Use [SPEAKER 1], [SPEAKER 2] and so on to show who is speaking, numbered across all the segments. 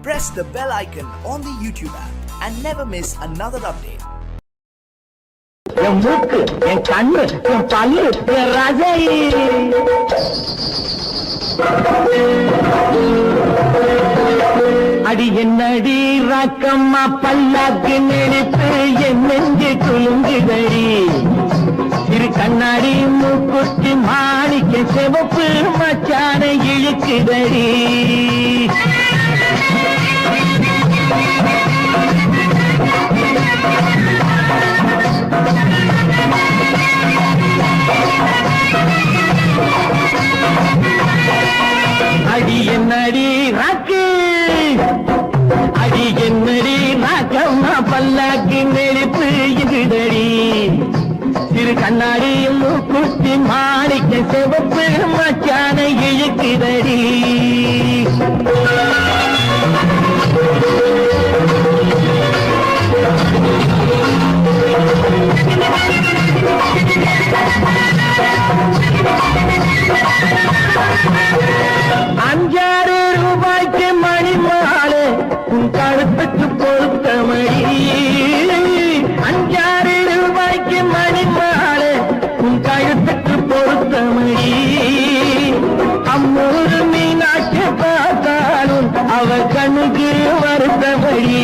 [SPEAKER 1] press the bell icon on the YouTube app and never miss another update.
[SPEAKER 2] என் மூக்கு, என் கண்ணு, என் பல்லு, என் ரசை. அடி என்னடி ராக்கம்மா பல்லாக்கு நெடுத்து என் நெஞ்சு குலுங்குதடி. இரு கண்ணாடி மூக்குத்தி மாணிக்க சிவப்பு மச்சான இழுக்குதடி. அடி என்னடி ராக்கு, அடி என்னடி ராக்கம்மா பல்லாக்கு நெருப்பு இடுதடி. சிறு கண்ணாடி மூக்குத்தி மாணிக்க சிவப்பு மச்சான இழுக்குதடி. ₹5 மணி மாலை உன் கழுத்துக்கு பொறுத்த மணி. ₹5 மணி மாலை உன் கழுத்துக்கு பொறுத்த மணி. அம்மூரு மீனாட்சி பார்த்தாலும் அவ கண்ணுக்கு வருத்தபடி.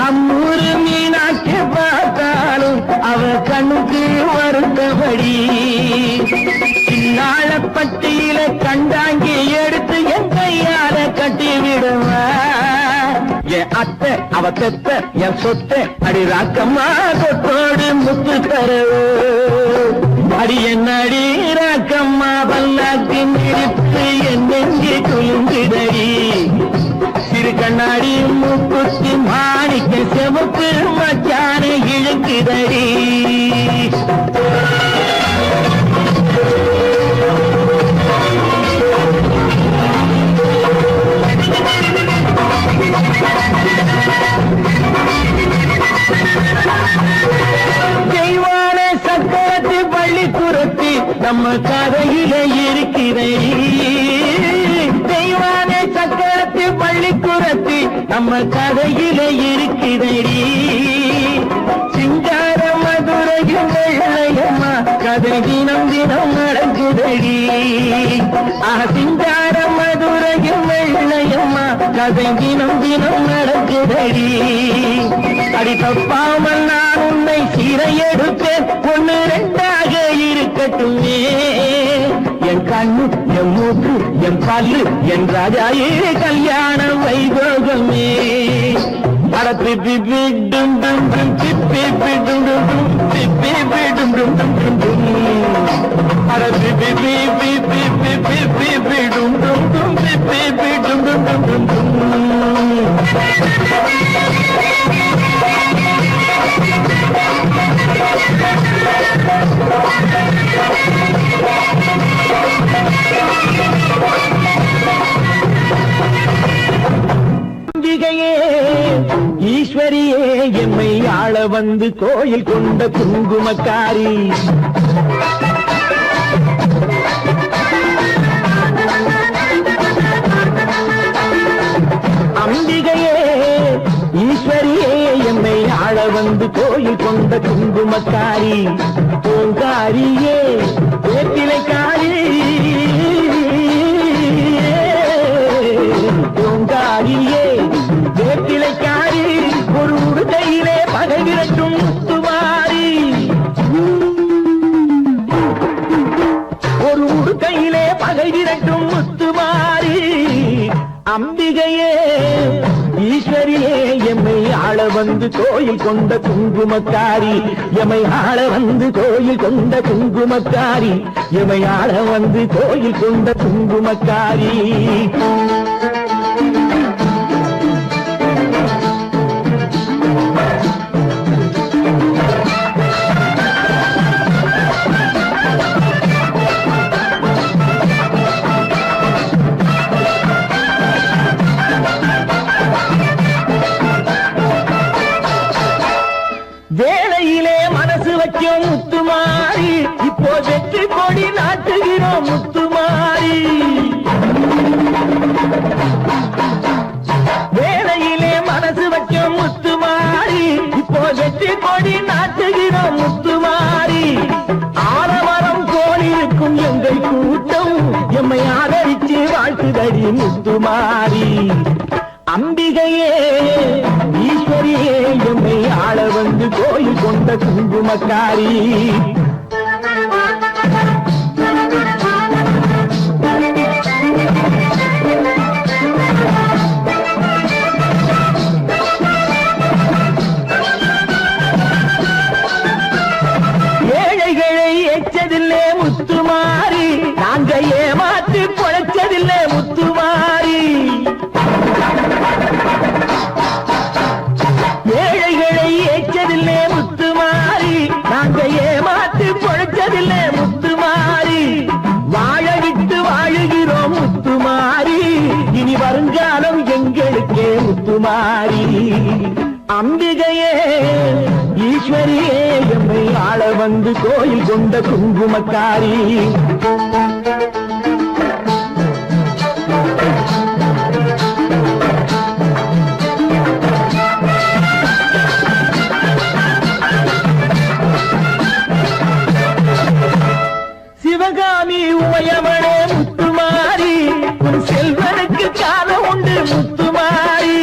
[SPEAKER 2] அம்மூரு மீனாட்சி பார்த்தாலும் அவ கண்ணுக்கு வருத்தபடி. நாளப்பட்டியில கண்டாங்கி எடுத்து என் கையால கட்டி விடுவா. என் அத்தை அவ தெத்த என் சொத்தை அடி ராக்கம்மா தொட்டோடு முத்து தரவு. அடி என்னடி ராக்கம்மா பல்லாக்கின் இடிப்பு என் நெஞ்சு குலுங்குதடி. சிறு கண்ணாடி மூக்குத்தி மாணிக்க சிவப்பு மச்சான இழுக்குதடி. தெய்வான சக்கரத்து பள்ளி குரத்தி நம்ம கதையில இருக்கிறடி. தெய்வான சக்கரத்து பள்ளி குரத்தி நம்ம கதையில இருக்கிறடி. சிங்கார மதுரையும் வெள்ளையம்மா கதை தினம் தினம் நடக்குதடி. சிங்கார மதுரையும் வெள்ளையம்மா கதை தினம் தினம் நடக்குதடி. அடி தப்பாமல் நான் உன்னை சீரை எடுப்பேன், 1 2ஆக இருக்கட்டுமே. என் கண்ணு, என் மூக்கு, என் பல்லு, என் ராஜாயே கல்யாண வைபோகமே. அட பிப்பி பிடும் டும் டும் பிப்பி பிடும் டும் டும் பிப்பி பிடும் டும் டும் டும் டும். அட பிப்பி பிப்பி பிப்பி பிப்பி பிடும் டும் டும் பிப்பி பிடும் டும் டும் டும் டும். அம்பிகையே ஈஸ்வரியே எம்மை ஆள வந்து கோயில் கொண்ட குங்குமக்காரி. அம்பிகையே ஈஸ்வரியே எம்மை ஆள வந்து கோயில் கொண்ட குங்குமக்காரி. ஓங்காரியே வேப்பிலைக்காரி. ஓங்காரியே வேப்பிலைக்காரி. ஒரு உடுக்கையிலே பகை விரட்டும் முத்துமாரி. ஒரு உடுக்கையிலே பகை விரட்டும் முத்துமாரி. அம்பிகையே ஈஸ்வரியே எம்மை ஆள வந்து கோயில் கொண்ட குங்குமக்காரி. எமை ஆள வந்து கோயில் கொண்ட குங்குமக்காரி. எமை ஆள வந்து கோயில் கொண்ட குங்குமக்காரி. வேளையிலே மனசு வைக்கும் முத்துமாரி. இப்போ வெற்றி கொடி நாட்டுகிறோம் முத்துமாரி. அடி முத்துமாரி. அம்பிகையே ஈஸ்வரியே எம்மை ஆள வந்து கோயில் கொண்ட குங்குமக்காரி. ஏழைகளை எச்சதில்லே முத்துமாரி, நாங்க ஏமாற்றி பொழைச்சதில்லை முத்துமாரி. ஏழைகளை எச்சதில்லை முத்துமாரி, நாங்க ஏமாற்றி பொழைச்சதில்லை முத்துமாரி. வாழ விட்டு வாழுகிறோம் முத்துமாரி, இனி வருங்காலம் எங்களுக்கே முத்துமாரி. அம்பிகையே ஈஸ்வரியே எம்மை ஆள வந்து கோயில் கொண்ட குங்குமக்காரி. சிவகாமி உமையவளே முத்துமாரி, உன் செல்வனுக்கு காலம் உண்டு முத்துமாரி.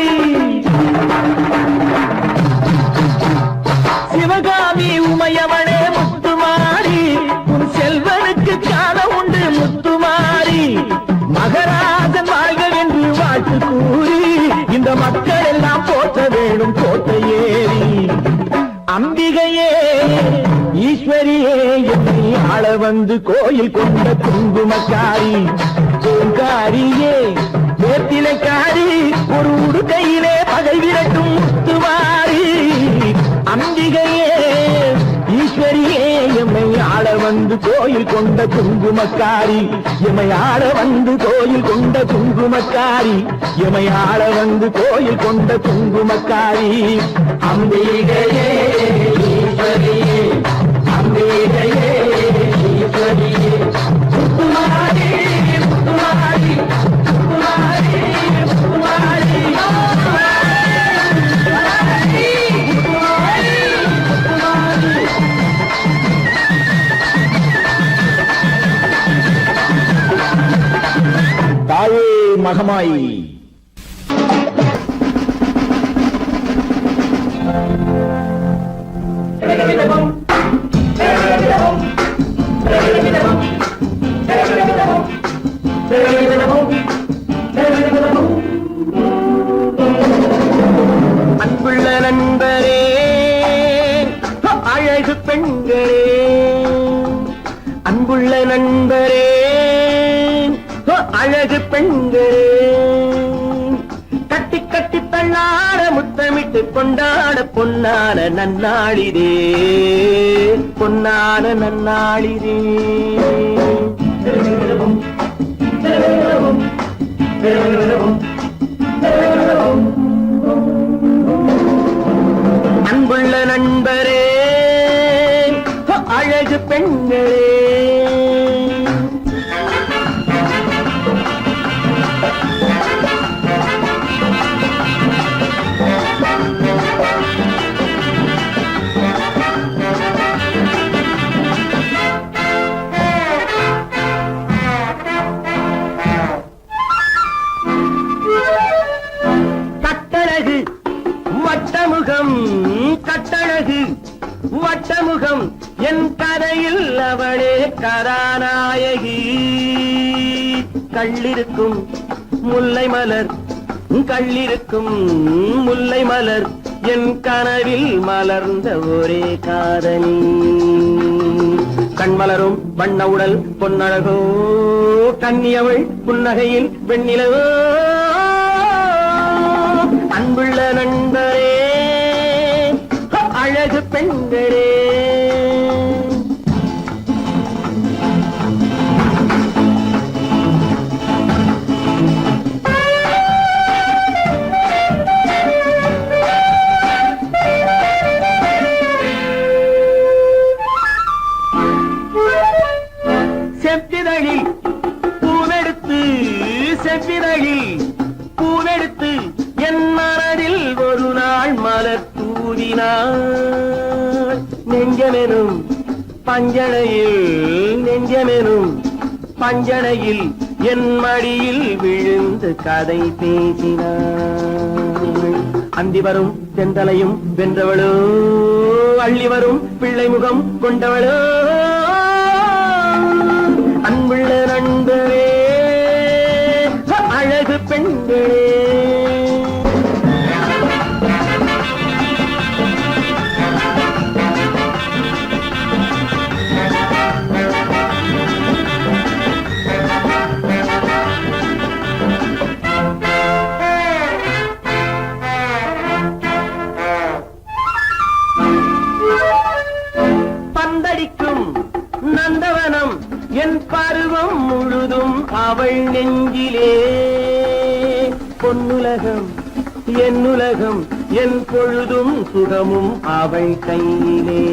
[SPEAKER 2] சிவகாமி உமையவளே முத்துமாரி, உன் செல்வனுக்கு காலம் உண்டு முத்துமாரி. மகராஜன் வாழ்கவென்று வாழ்த்து கூறி இந்த மக்கள் எல்லாம் போற்ற வேணும் கோட்டை ஏறி. அம்பிகையே ஈஸ்வரியே எம்மை ஆள வந்து கோயில் கொண்ட குங்குமக்காரி. பூங்காரியே வேத்திலைக்காரி, ஒரு உடுக்கையிலே பகை விரட்டும் முத்துமாரி. அம்பிகையே ஈஸ்வரியே எம்மை ஆள வந்து கோயில் கொண்ட குங்குமக்காரி. எம்மை ஆள வந்து கோயில் கொண்ட குங்குமக்காரி. எம்மை ஆள வந்து கோயில் கொண்ட குங்குமக்காரி. அம்பிகையே ஈஸ்வரியே, அம்பிகையே ஈஸ்வரியே. முத்துமாரி முத்துமாரி முத்துமாரி முத்துமாரி. தாயே மகமாயி. அன்புள்ள நண்பரே அழகு பெண்களே, அன்புள்ள நண்பரே அழகு பெண்களே, கட்டி கட்டி தள்ளாட முத்தமிட்டு கொண்டாட பொன்னான நன்னாளிதே, பொன்னான நன்னாளிதே. அன்புள்ள நண்பரே அழகு பெண்களே, கட்டழகு வட்டமுகம், கட்டழகு வட்டமுகம், என் கதையில் அவளே கதாநாயகி. கள்ளிருக்கும் முல்லை மலர், கள்ளிருக்கும் முல்லை மலர், என் கனவில் மலர்ந்த ஒரே காதலி. கண்மலரும் வண்ண உடல் பொன்னழகோ, கன்னியவள் புன்னகையில் வெண்ணிலவோ. அன்புள்ள நண்பரே அழகு பெண்களே, செவ்விதழில் பூவெடுத்து, செவ்விதழில் பூவெடுத்து என் மனதில் ஒரு நாள் மலர் தூவினாள். நெஞ்சமெனும் பஞ்சனையில், நெஞ்சமெனும் பஞ்சனையில் என் மடியில் விழுந்து கதை பேசினாள். அந்தி வரும் செந்தலையும் வென்றவளோ, அள்ளி வரும் பிள்ளை முகம் கொண்டவளோ, அன்புள்ள நண்பரே, அழகு பெண்களே. பந்தடிக்கும் நந்தவனம் என் பருவம் முழுதும் அவள் நெஞ்சிலே. பொன்னுலகம் என்னுலகம் என் பொழுதும் சுகமும் அவள் கையிலே.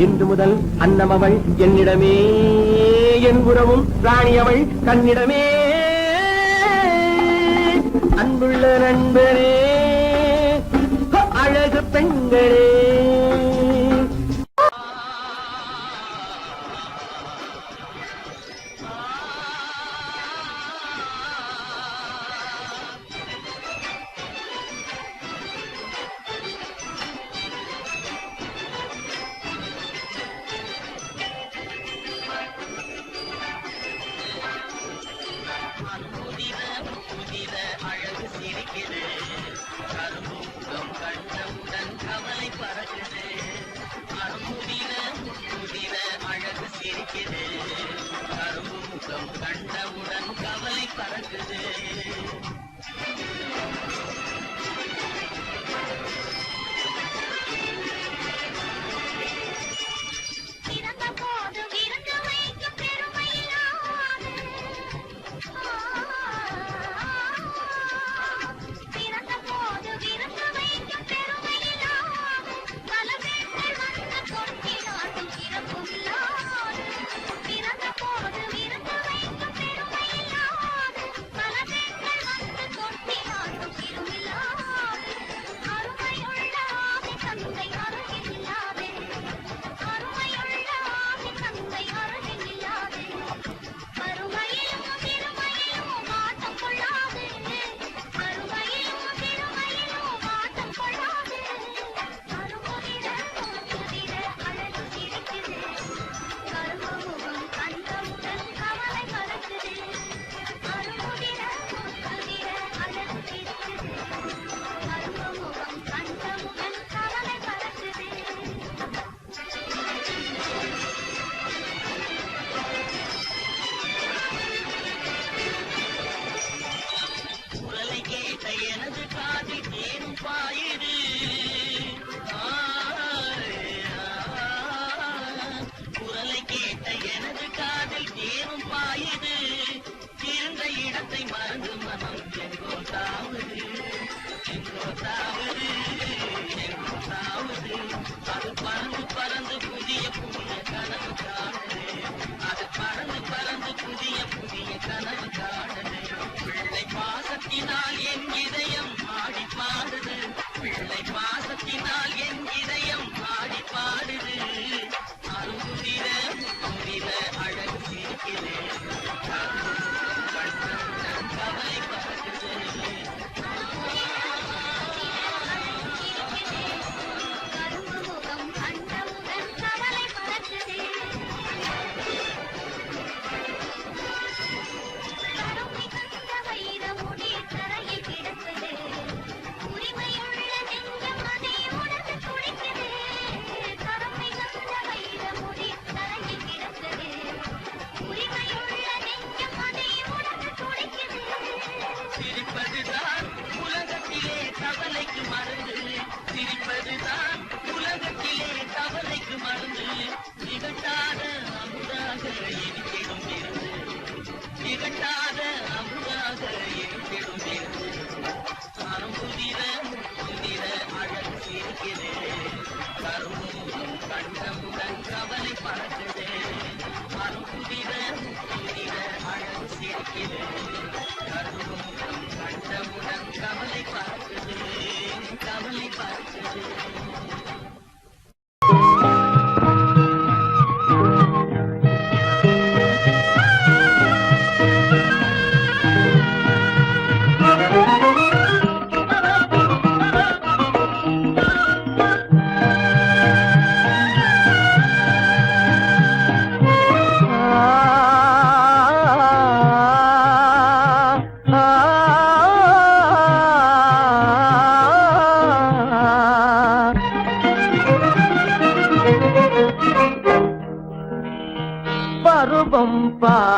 [SPEAKER 2] இன்று முதல் அன்னம் அவள் என்னிடமே, என் உறவும் ராணி அவள் கண்ணிடமே. அன்புள்ள நண்பரே, அழகு பெண்களே.
[SPEAKER 3] கண்டவுடன் கவலை பறக்குது.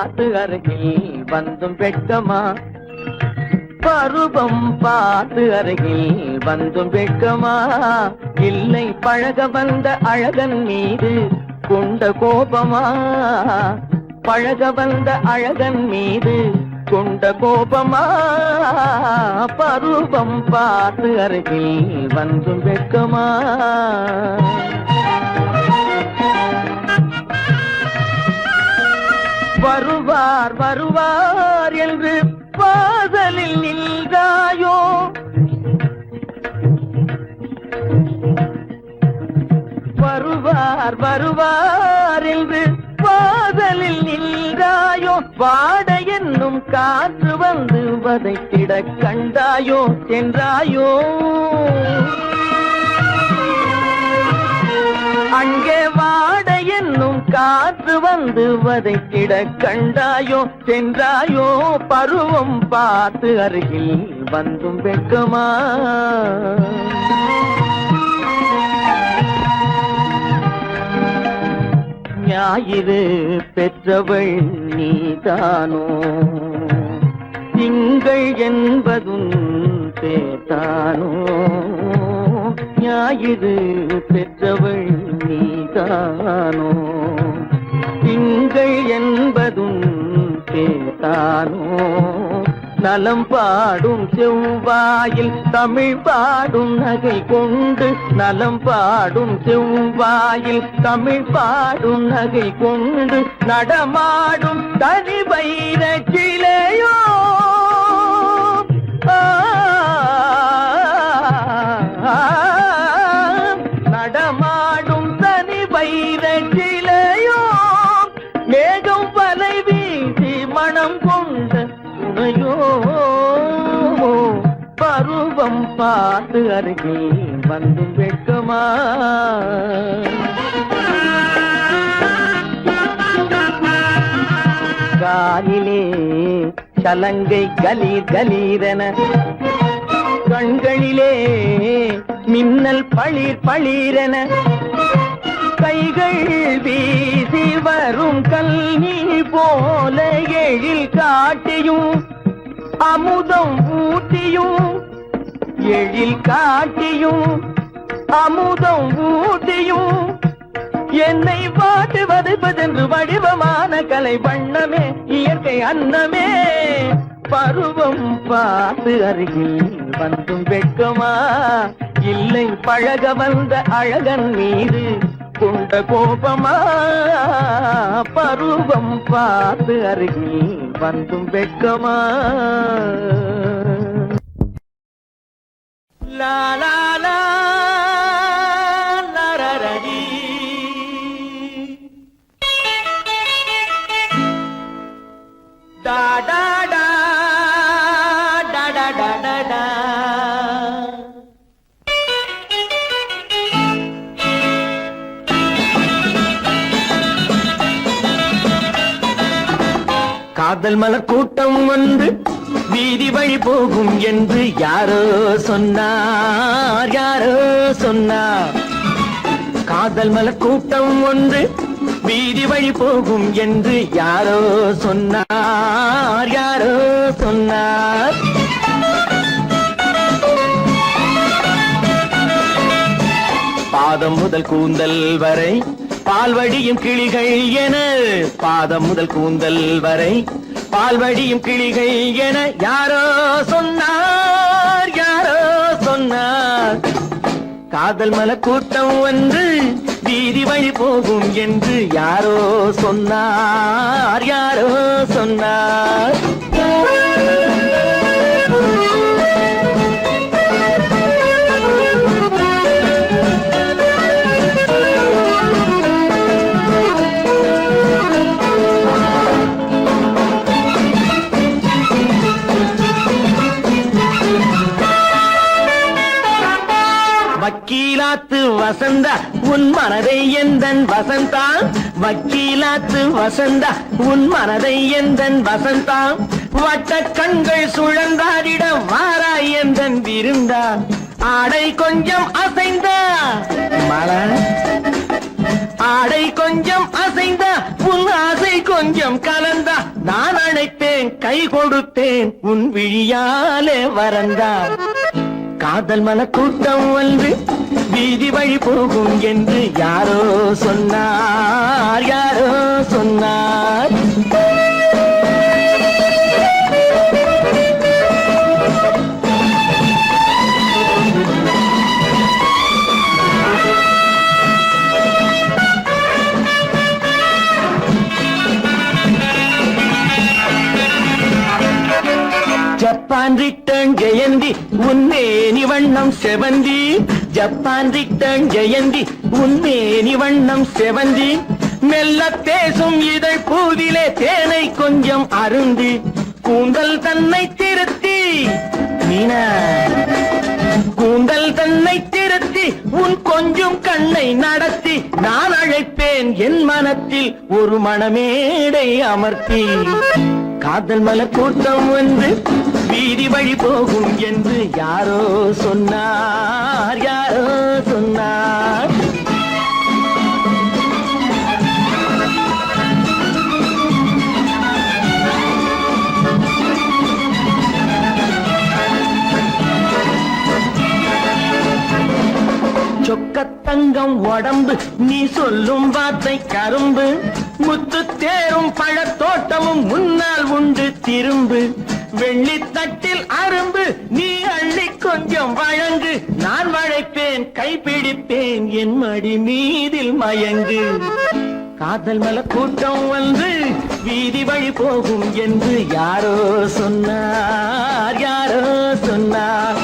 [SPEAKER 2] பார்த்து அருகில் வந்தும் வெட்கமா பருவம் பார்த்து அருகில் வந்தும் வெட்கமா இல்லை பழக வந்த அழகன் மீது கொண்ட கோபமா பழக வந்த அழகன் மீது கொண்ட கோபமா பருவம் பார்த்து அருகில் வந்தும் வெட்கமா வருவார் வருவார் என்று வாசலில் நின்றாயோ வருவார் வருவார் என்று வாசலில் நின்றாயோ வாட என்னும் காற்று வந்து வதைத்திட கண்டாயோ சென்றாயோ அங்கே வாட என்னும் காற்று வந்து வதைத்திட கண்டாயோ சென்றாயோ பருவம் பார்த்து அருகில் வந்தும் வெட்கமா ஞாயிறு பெற்றவள் நீதானோ திங்கள் என்பதும் பேத்தானோ ஞாயிறு பெற்றவள் நீதானோ திங்கள் என்பதும் பேத்தானோ நலம் பாடும் செவ்வாயில் தமிழ் பாடும் நகை கொண்டு நலம் பாடும் செவ்வாயில் தமிழ் பாடும் நகை கொண்டு நடமாடும் தனி வைர கிளையோ நடமாடும் தனி வைர கிளையோ மேகம் வலை வீசி மனம் கொண்ட துணையோ பருவம் பார்த்து அருகில் வந்தும் வெட்கமா காலிலே சலங்கை கலீர் கலீரென கண்களிலே மின்னல் பளிர் பளிரென கைகள் வீசி வரும் கல்வி போல எழில் காட்டியும் அமுதம் ஊட்டியும் எழில் காட்டியும் அமுதம் ஊட்டியும் என்னை பாட்டு வதைப்பதென்று வடிவமான கலை வண்ணமே இயற்கை அன்னமே பருவம் பார்த்து அருகில் வந்தும் வெட்கமா இல்லை பழக வந்த அழகன் மீது கொண்ட கோபமா பருவம் பார்த்து அருகில் வந்தும் வெட்கமா லா லா லா லரரடி டா டா டா டா டா டா டா டா காதல் மலர் கூட்டம் வந்து வீதி வழி போகும் என்று யாரோ சொன்னார் யாரோ சொன்னார் காதல் மலர் கூட்டம் ஒன்று வீதி வழி போகும் என்று யாரோ சொன்னார் யாரோ சொன்னார் பாதம் முதல் கூந்தல் வரை பால்வடியும் கிளிகள் என பாதம் முதல் கூந்தல் வரை பால்வடியும் கிளிகள் என யாரோ சொன்னார் யாரோ சொன்னார் காதல் மலர் கூட்டம் ஒன்று வீதி வழி போகும் என்று யாரோ சொன்னார் யாரோ சொன்னார் வக்கீலாத்து வசந்தா உன் மனதை எந்தன் வசந்தா வக்கீலாத்து வசந்தா உன் மனதை எந்தன் வசந்தா வட்ட கண்கள் சுழந்தாடிட வாராய் எந்தன் விருந்தா ஆடை கொஞ்சம் அசைந்தா மலர் ஆடை கொஞ்சம் அசைந்தா உன் ஆசை கொஞ்சம் கலந்தா நான் அழைத்தேன் கை கொடுத்தேன் உன் விழியாலே வரந்தான் காதல் மன கூட்டம் வந்து வீதி வழி போகும் என்று யாரோ சொன்னார் யாரோ சொன்னார் ஜப்பான் ரிட்டர்ன் ஜெயந்தி உன்மேனி வண்ணம் செவந்தி ஜப்பான் ரிட்டர்ன் ஜெயந்தி உன்மேனி வண்ணம் செவந்தி மெல்ல பேசும் இதழ் பூவிலே தேனை கொஞ்சம் அருந்தி கூந்தல் தன்னை திருத்தி மீனா கூந்தல் தன்னை திருத்தி உன் கொஞ்சம் கண்ணை நடத்தி நான் அழைப்பேன் என் மனத்தில் ஒரு மணமேடை அமர்த்தி காதல் மலர் கூட்டம் வந்து வீதி வழி போகும் என்று யாரோ சொன்னார் யாரோ சொன்னார் சொக்கத்தங்கம் உடம்பு நீ சொல்லும் வார்த்தை கரும்பு முத்து தேரும் பழத்தோட்டமும் முன்னால் உண்டு திரும்பு வெள்ளித்தட்டில் அரும்பு நீ அள்ளி கொஞ்சம் வழங்கு நான் வளைப்பேன் கைப்பிடிப்பேன் என் மடி மீதில் மயங்கு காதல் மல கூட்டம் வந்து வீதி வழி போகும் என்று யாரோ சொன்னார் யாரோ சொன்னார்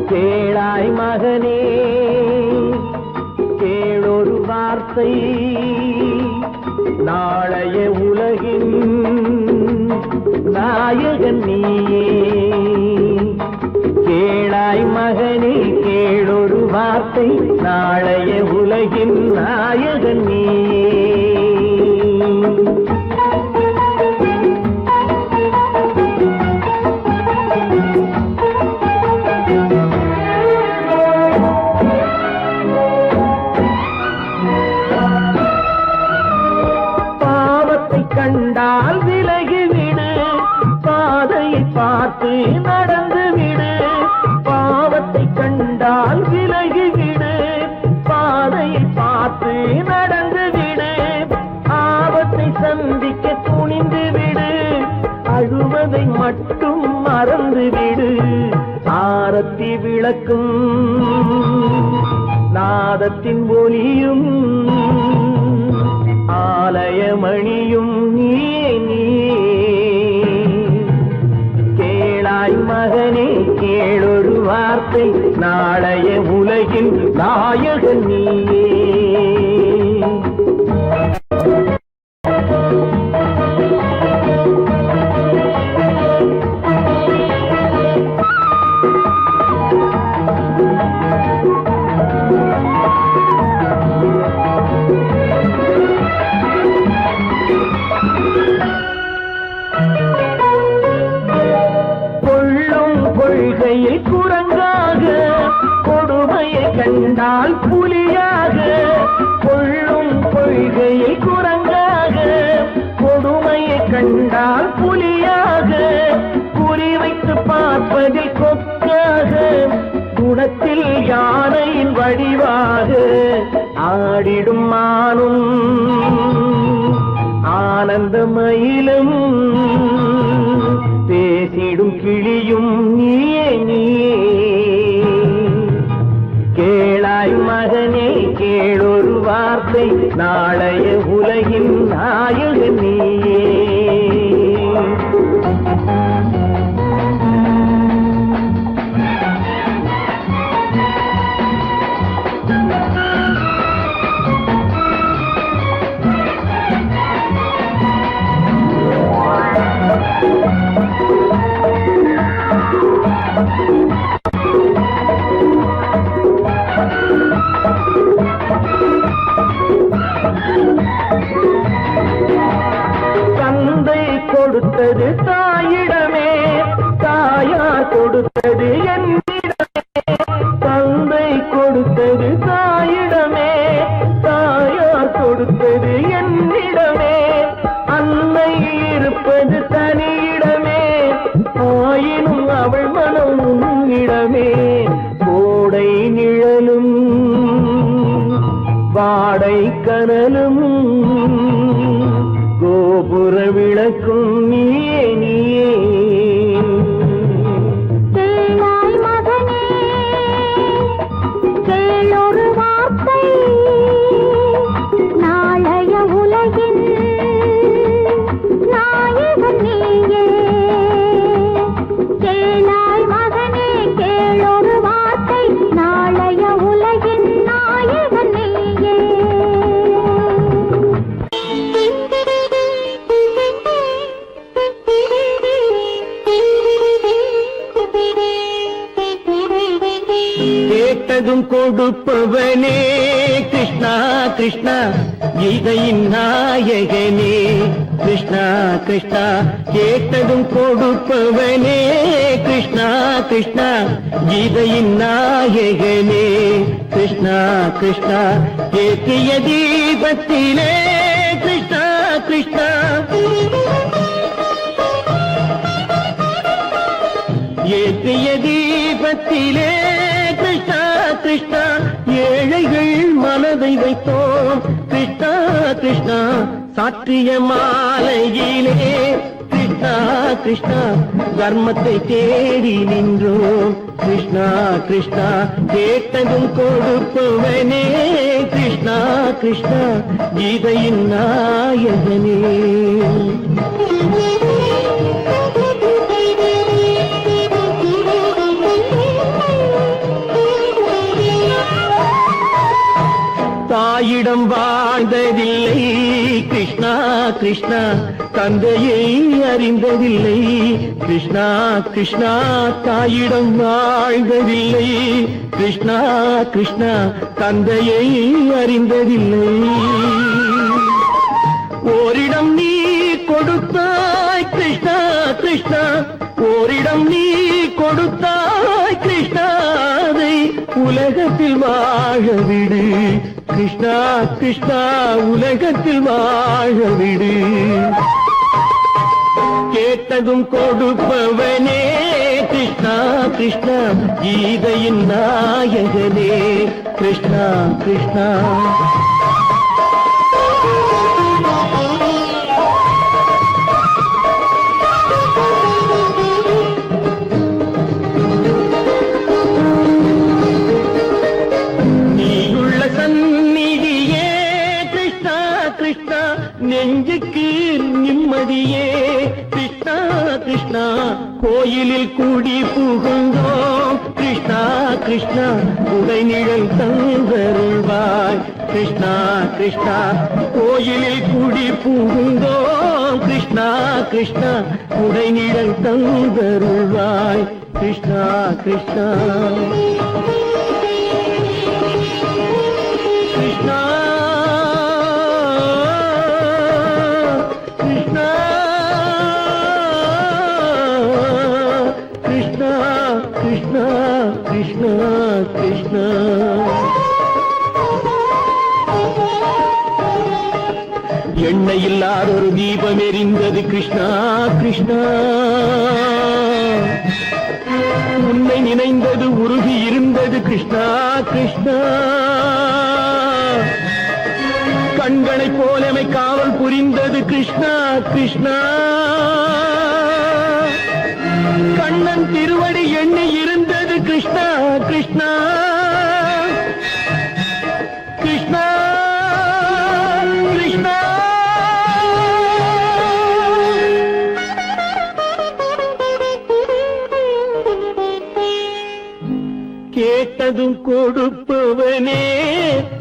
[SPEAKER 2] கேளாய் மகனே கேளொரு வார்த்தை நாளைய உலகின் நாயகன் நீயே கேளாய் மகனே கேளொரு வார்த்தை நாளைய உலகின் நாயகன் நீயே கண்டால் விலகிவிடு பாதையை பார்த்து நடந்து விடு பாவத்தை கண்டால் விலகிவிடு பாதையை பார்த்து நடந்து விடு ஆபத்தை சந்திக்க துணிந்து விடு அழுவதை மட்டும் மறந்து விடு ஆரத்தி விளக்கும் நாதத்தின் ஒலியும் ஆலயமணியும் நீயே நீயே கேளாய் மகனே கேளொரு வார்த்தை நாளைய உலகின் நாயகன் நீயே கொள்கையில் குரங்காக கொடுமையை கண்டால் புலியாக கொள்ளும் கொள்கையில் குரங்காக கொடுமையை கண்டால் புலியாக குறி வைத்து பார்ப்பதில் கொக்காக குணத்தில் யானையின் வடிவாக ஆடிடும் மானும் ஆனந்த மயிலும் பேசிடும் கிளியும் நீயே நீயே கேளாய் மகனே கேளொரு வார்த்தை நாளைய உலகின் நாயகன் நீயே கொடுத்தது தாயிடமே, தாயார் கொடுத்தது என்னிடமே. தந்தை கொடுத்தது தாயிடமே, தாயார் கொடுத்தது என்னிடமே. அன்னை இருப்பது தனியிடமே, ஆயினும் அவள் மனம் உன்னிடமே. கோடை நிழலும் வாடை கனலும் கோபுர விளக்கும் நீயே நீயே.
[SPEAKER 4] கேளாய் மகனே, கேளொரு வார்த்தை, நாளைய உலகின் நாயகன் நீயே. கேளாய் மகனே, கேளொரு வார்த்தை, நாளைய உலகின் நாயகன் நீயே.
[SPEAKER 2] கேட்டதும் கொடுப்பவனே கிருஷ்ணா கிருஷ்ணா, கீதையின் நாயகனே கிருஷ்ணா கிருஷ்ணா. கேட்டதும் கொடுப்பவனே கிருஷ்ணா கிருஷ்ணா, கீதையின் நாயகனே கிருஷ்ணா கிருஷ்ணா. ஏற்றிய தீபத்திலே கிருஷ்ணா கிருஷ்ணா, ஏற்றிய தீபத்திலே கிருஷ்ணா கிருஷ்ணா. ஏழைகள் மனதை வைத்தோம் கிருஷ்ணா கிருஷ்ணா, சாற்றிய மாலையிலே கிருஷ்ணா கிருஷ்ணா. தர்மத்தை தேடி நின்றோம் கிருஷ்ணா கிருஷ்ணா. கேட்டதும் கொடுப்பவனே கிருஷ்ணா கிருஷ்ணா, கீதையின் நாயகனே. தாயிடம் வாழ்ந்ததில்லை கிருஷ்ணா கிருஷ்ணா, தந்தையை அறிந்ததில்லை கிருஷ்ணா கிருஷ்ணா. தாயிடம் வாழ்ந்ததில்லை கிருஷ்ணா கிருஷ்ணா, தந்தையை அறிந்ததில்லை. ஓரிடம் நீ கொடுத்தாய் கிருஷ்ணா கிருஷ்ணா, ஓரிடம் நீ கொடுத்தாய் கிருஷ்ணா. அதை உலகத்தில் வாழ விடு கிருஷ்ணா கிருஷ்ணா, உலகத்தில் வாழ விடு. கேட்டதும் கொடுப்பவனே கிருஷ்ணா கிருஷ்ணா, கீதையின் நாயகனே கிருஷ்ணா கிருஷ்ணா. நெஞ்சுக்கு நிம்மதியே கிருஷ்ணா கிருஷ்ணா. கோயிலில் கூடி புகுந்தோம் கிருஷ்ணா கிருஷ்ணா, உடைநிழல் தந்தருள்வாய் கிருஷ்ணா கிருஷ்ணா. கோயிலில் கூடி புகுந்தோம் கிருஷ்ணா கிருஷ்ணா, உடைநிழல் தந்தருள்வாய் கிருஷ்ணா கிருஷ்ணா. கிருஷ்ணா கிருஷ்ணா கிருஷ்ணா கிருஷ்ணா. எண்ணெய் இல்லாத ஒரு தீபம் எரிந்தது கிருஷ்ணா கிருஷ்ணா. உன்னை நினைந்தது உருகி இருந்தது கிருஷ்ணா கிருஷ்ணா. கண்களைப் போலமை காவல் புரிந்தது கிருஷ்ணா கிருஷ்ணா. கண்ணன் திருவடி எண்ணி இருந்தது கிருஷ்ணா கிருஷ்ணா கிருஷ்ணா கிருஷ்ணா. கேட்டதும் கொடுப்பவனே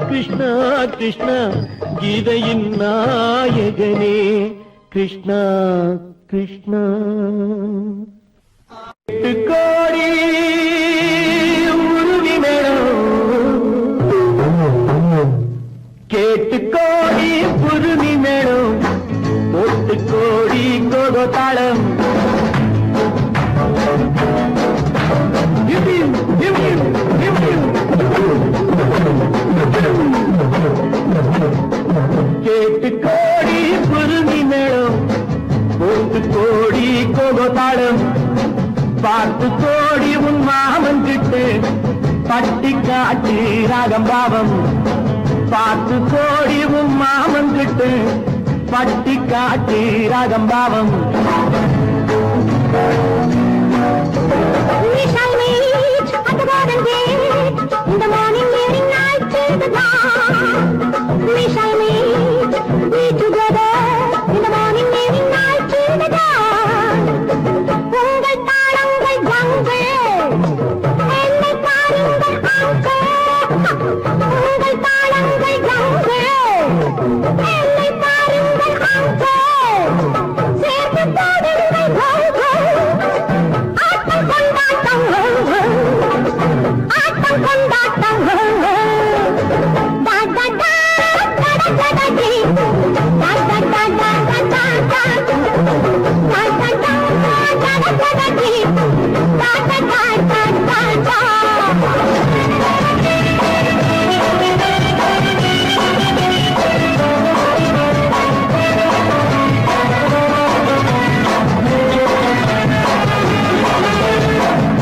[SPEAKER 2] கிருஷ்ணா கிருஷ்ணா, கீதையின் நாயகனே கிருஷ்ணா கிருஷ்ணா. 8 கோடி உருவி மேளம், கேட்டு கோடி புருவி மேளம், 8 கோடி கோகோ தாளம், பட்டி காட்டு ராகம் பாவம் பார்த்து கோடி உன் மாமன் கிட்டு பட்டி காட்டு ராகம் பாவம்
[SPEAKER 4] We shall meet at the garden gate in the morning, nearing night till the dawn. We shall be together in the morning, nearing night till the dawn. உங்கள் தாளங்கள் கங்கை, என்னை பாருங்கள் அங்கே. உங்கள் தாளங்கள் கங்கை, என்னை பாருங்கள் அங்கே. சேர்ந்து பாடுங்கள் கங்கை. ஆட்டம் கொண்டாட்டம் ஆட்டம் கொண்டாட்டம்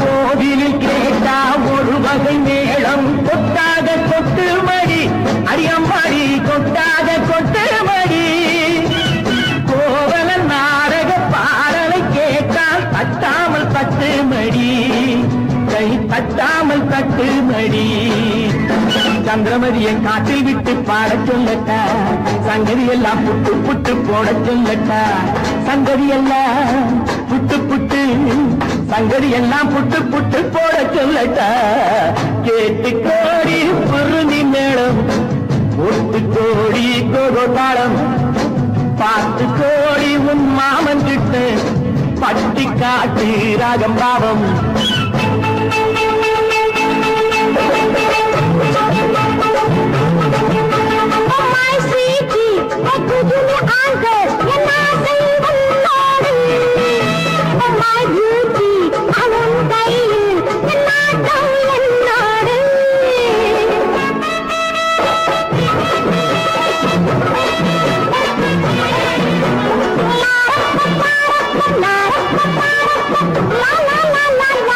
[SPEAKER 2] கோவிலில் கேட்டா ஒரு வகை மேளம் கொட்டாத கொட்டு மடி அடியம்மாடி கொட்டாத கொட்டு மடி கோவல நாடக பாடலை கேட்டால் தட்டாமல் தட்டு மடி கை தட்டாமல் தட்டு மடி சந்திரமதியை காட்டில் விட்டு பாடச் சொல்லட்டா சங்கதி எல்லாம் புட்டு புட்டு போடச் சொல்லட்டா சங்கதி எல்லாம் புட்டு புட்டு சங்கதி எல்லாம் புட்டு புட்டு போட சொல்லட்டா கேட்டு கோடி புருணி மேளம் ஒட்டு கோடி கோகோ தாளம் பார்த்து கோடி உன் மாமன் கிட்ட பட்டி காட்டு ராகம் பாவம்
[SPEAKER 4] Oh my sweetie, I could you me answer, and I say உன்னோடு. Oh my beauty, I won't கையில், and I don't என்னோடு. La la la la la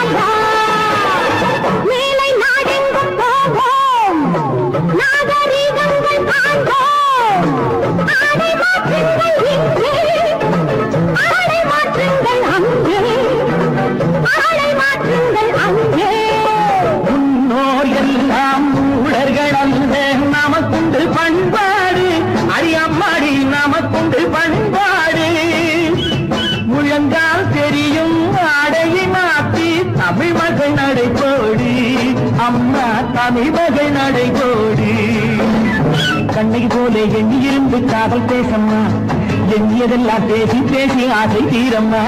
[SPEAKER 4] la. மேலை நாடெங்கும் போவோம், நாகரீகங்கள் காண்போம். ஆடை மாற்றுங்கள் இங்கே, ஆடை மாற்றுங்கள் அங்கே, ஆடை மாற்றுங்கள் அங்கே.
[SPEAKER 2] முன்னோர் எல்லாம் மூடர்கள் அல்ல நமக்குண்டு பண்பாடு அடியம்மாடி நமக்குண்டு பண்பாடு முழங்கால் தெரியும் ஆடையை மாற்றி தமிழ் மகள் நடைபோடி அம்மா தமிழ் மகள் நடைபோடி கண்ணகி போல எண்ணியிருந்து காதல் பேசம்மா எண்ணியதெல்லாம் பேசி பேசி ஆசை தீரம்மா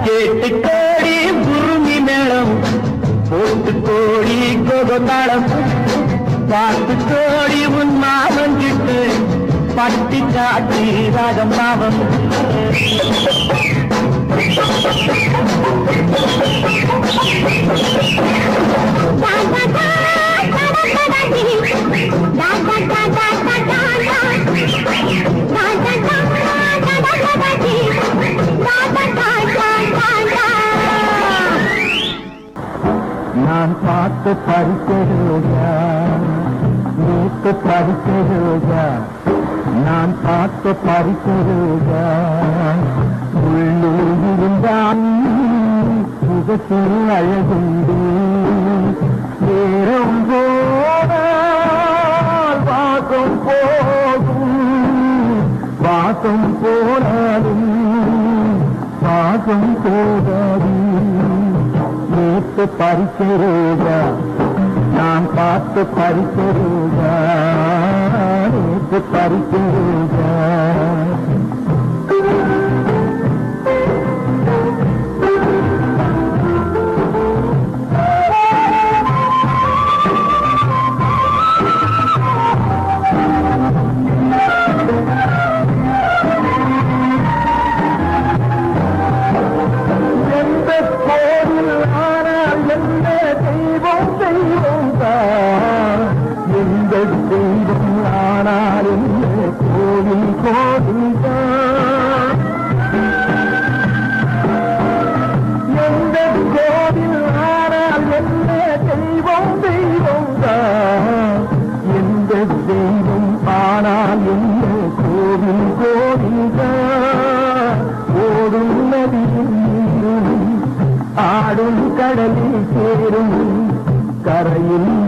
[SPEAKER 2] கேட்டு கோடி குருமி மேளம் போட்டு கோடி கோகோ தாளம் பார்த்து கோடி உன் மாமன் கிட்டு பட்டி காட்டி ராகம் பாவம் நான் பார்த்து பறிக்கோயா நீக்கு பறிக்கோயா நான் பார்த்து பறிக்கோயா உள்ளூர் இருந்தான் முகத்தில் அழகுண்டு நேரம் போனால் வாசம் போகும் வாசம் போனாலும் வாசம் போகாது நேற்று பறிக்கோயா நான் பார்த்து பறிக்கோயா நேற்று பறிக்கோயா தெய்வம் ஆனால் என்ன கோவில் கோவில்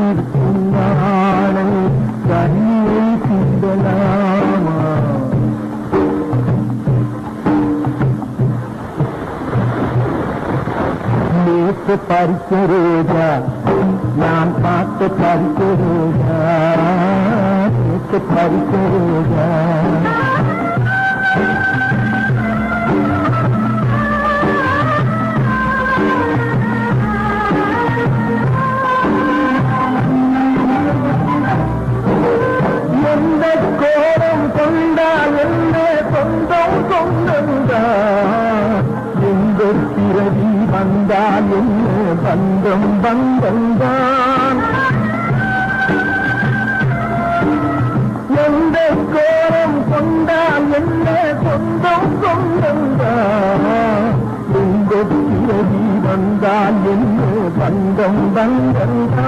[SPEAKER 2] இருக்கும் நாளை கண்ணியை சிந்தலாமா நேற்று பறிக்க ரோஜா நான் பார்த்து பறிக்க ரோஜா நேற்று பறிக்க ரோஜா எந்த கோலம் கொண்டா என்ன சொந்தம் சொந்தந்தா எந்த பிறவி வந்தால் என்ன பந்தம் பந்தந்தான் எந்த கோலம் கொண்டால் என்ன சொந்தம் சொந்தந்தான் எந்த பிறவி வந்தால் என்ன பந்தம் பந்தந்தான்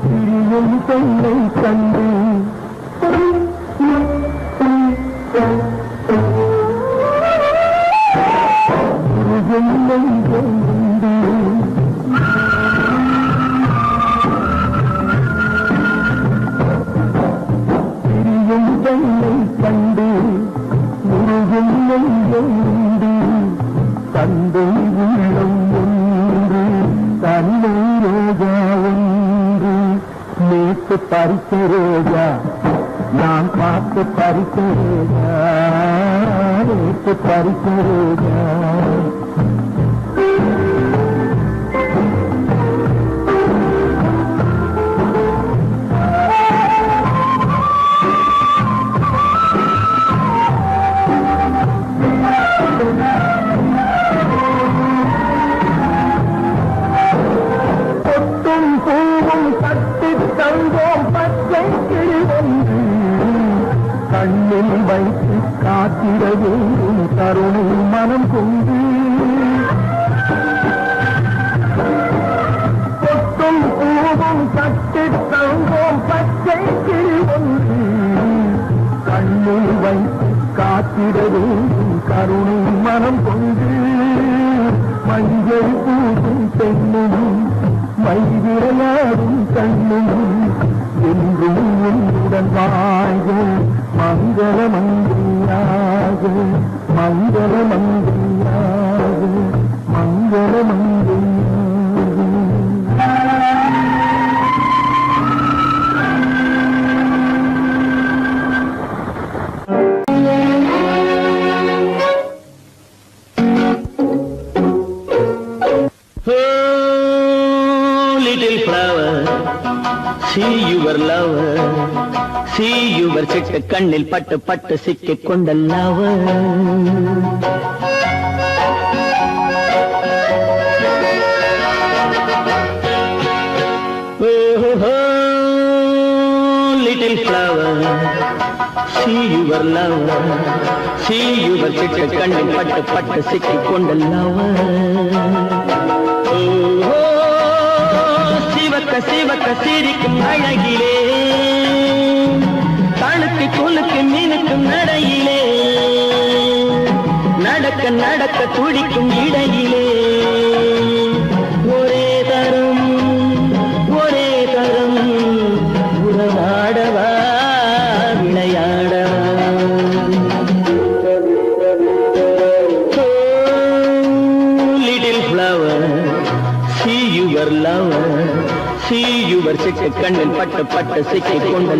[SPEAKER 2] பிரியும் பெண்ணை கண்டு பிரியும் பெண்ணை கண்டு முருகும் நெஞ்சொண்டு தந்தை உள்ளம் ஒன்று தன்னை ரோஜா ஒன்று நேற்று பறித்த ரோஜா நான் பார்த்து பறித்த ரோஜா நேற்று பறித்த ரோஜா பொட்டும் பூவும் கட்டி தந்தோம் பச்சை கிளி ஒன்று கண்ணில் வைத்து காத்திட வேண்டும் கருணை மனம் கொண்டு பொட்டும் பூவும் கட்டி தந்தோம் பச்சை கிளி ஒன்று கண்ணில் வைத்து காத்திட வேண்டும் கருணை மனம் கொண்டு மஞ்சள் பூசும் பெண்ணும் மை விளையாடும் கண்ணும் என்றும் உன்னுடன் வாழ்க மங்கள மந்திரியாக மங்கள மந்திரியாக மங்கள மந்திரியாக
[SPEAKER 5] little flower, see your lover, see your சிட்டு கண்ணில் பட்டு பட்டு சிக்கிக் கொண்ட lover. Oh, little flower, see your lover, see your சிட்டு கண்ணில் பட்டு பட்டு சிக்கிக் கொண்ட lover. சிவக்க சிவக்க சிரிக்கும் அழகிலே தழுக்கு கொலுக்கு மீனுக்கும் நடையிலே நடக்க நடக்க துடிக்கும் இடையிலே ஒரே தரம் உறவாடவா விளையாடவா little flower see your lover, see your சிட்டு கண்ணில் பட்டு பட்டு சிக்கிக் கொண்ட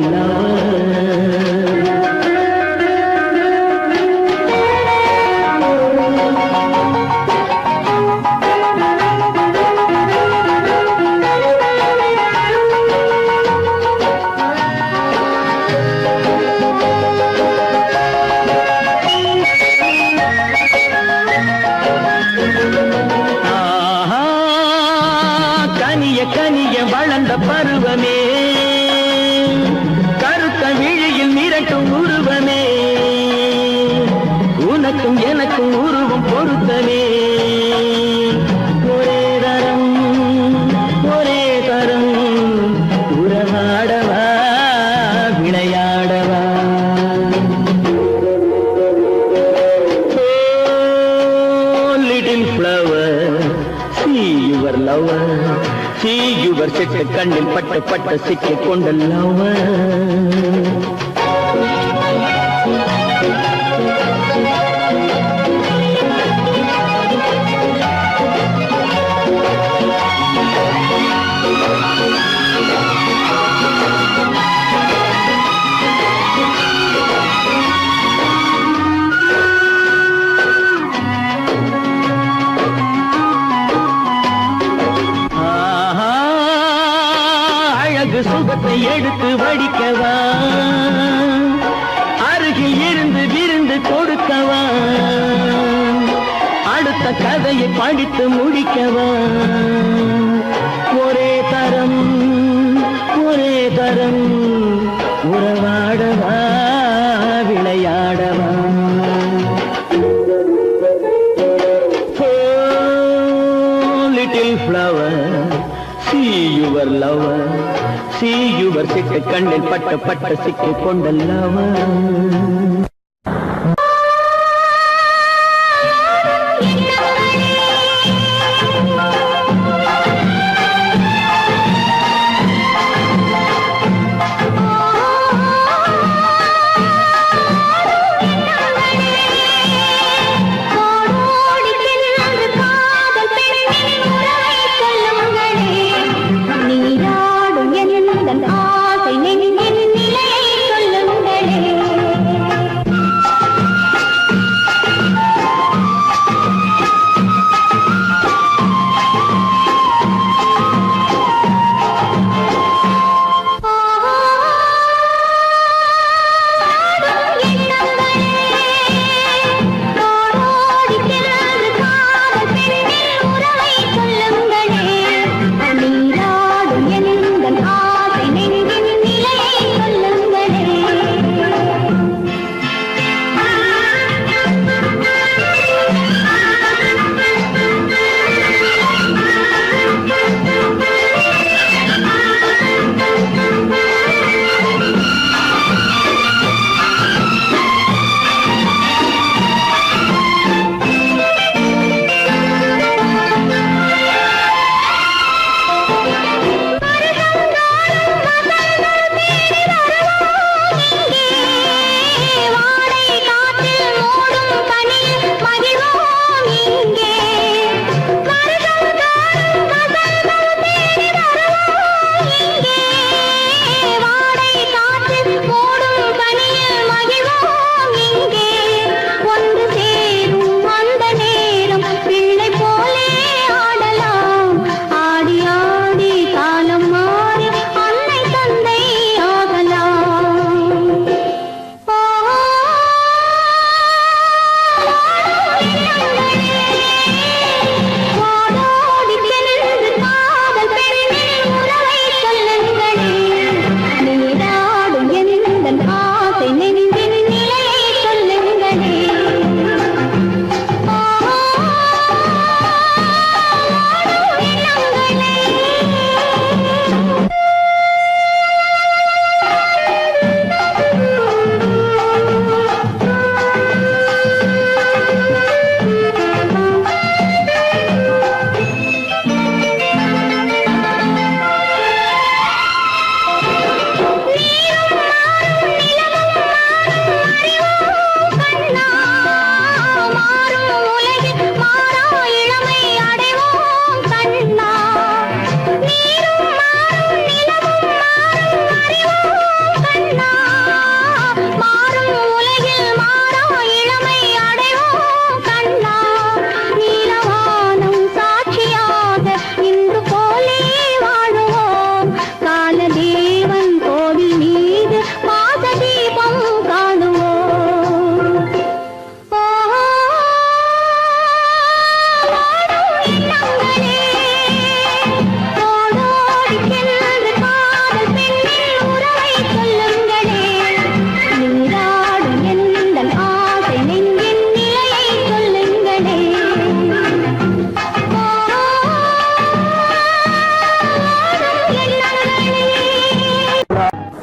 [SPEAKER 5] கனிய வளர்ந்த பருவமே கருத்த விழியில் மிரட்டும் சிட்டு கண்ணில் பட்டு பட்டு சிக்கிக் கொண்டல்லவா சுகத்தை எடுத்து வடிக்கவா அருகில் இருந்து விருந்து கொடுக்கவா அடுத்த கதையை படித்து முடிக்கவா ஒரே தரம் உறவாடவா விளையாடவா little flower see your lover see your சிட்டு கண்ணில் பட்டு பட்டு சிக்கிக் கொண்டல்லவா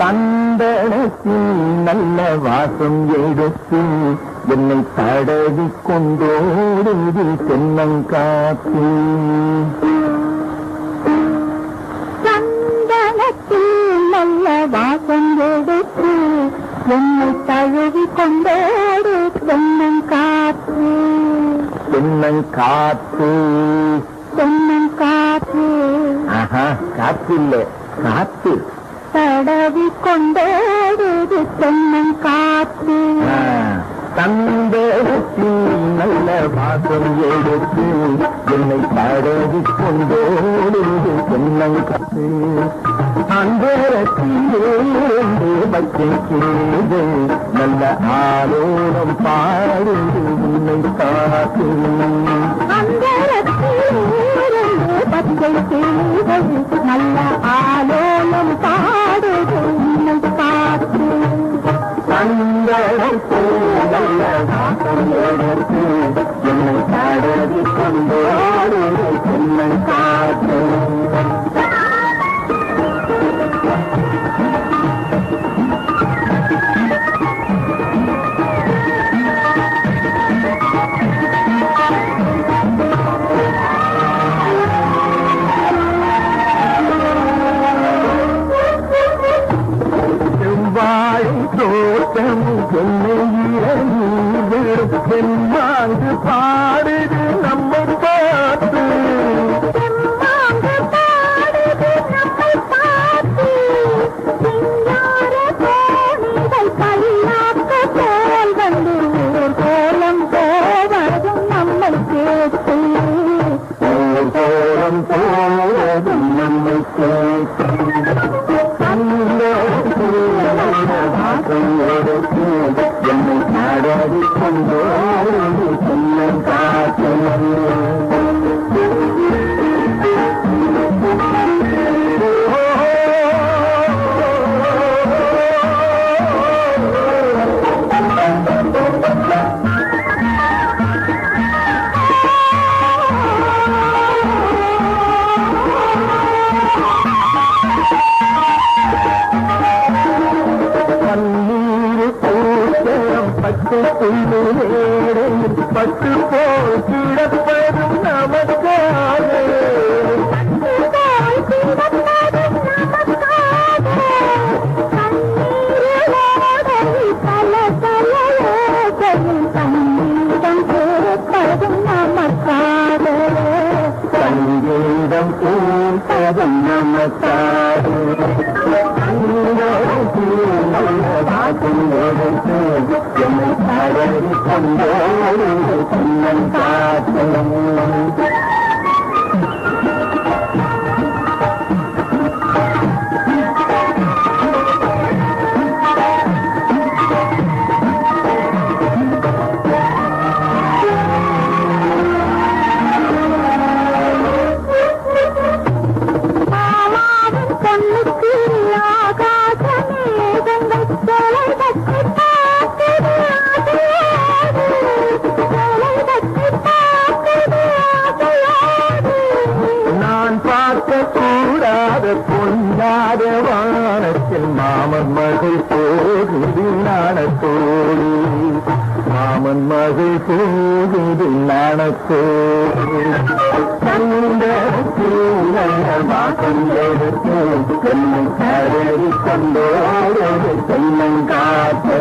[SPEAKER 2] சந்தனத்தில் நல்ல வாசம் எடுத்து என்னை தடவி கொண்டோடுது தென்னங்காத்து.
[SPEAKER 4] என்னை தழுவி கொண்டோடு தென்னங்காற்று
[SPEAKER 2] தென்னங்காற்று
[SPEAKER 4] தென்னங்காற்று
[SPEAKER 2] காத்து இல்ல காத்து
[SPEAKER 4] தடவி கொண்டோடு தென்னங்காற்று
[SPEAKER 2] தந்தத்தில் நல்ல வாசம் எடுத்து என்னை தடவி கொண்டோடு தென்னங்காற்று அந்தரத்திலிருந்து பச்சை கிளிது நல்ல ஆலோலம் பாடுது உன்னை காத்து
[SPEAKER 4] அந்தரத்திலிருந்து பச்சை கிளிகள் நல்ல ஆலோலம் பாடுது உன்னை காத்து
[SPEAKER 2] அந்தரத்தில் நல்ல வாசம் எடுத்து என்னை தடவி கொண்டோடு தென்னங்காற்று தோட்டம் என்னை பாடுது நம்மை பார்த்து
[SPEAKER 4] கோலம் போவதும் நம்மை கேட்டு
[SPEAKER 2] கோலம் போவதும் நம்மை கேட்டு என்னை நாடாடி கொண்டோடு தென்னங் காற்று பட்டு போல் கிடப்பதும் நமக்காக சங்கீதம் பூப்பதும் நமக்காக என்னை தடவி கொண்டோடு தென்னங்காற்று பொன்னாத வானத்தில் மாமன் மகள் போகுது நாணத்தோடு மாமன் மகள் போகுது நாணத்தோடு வாசம் எடுத்து என்னை தடவி கொண்டோடு தென்னங்காற்று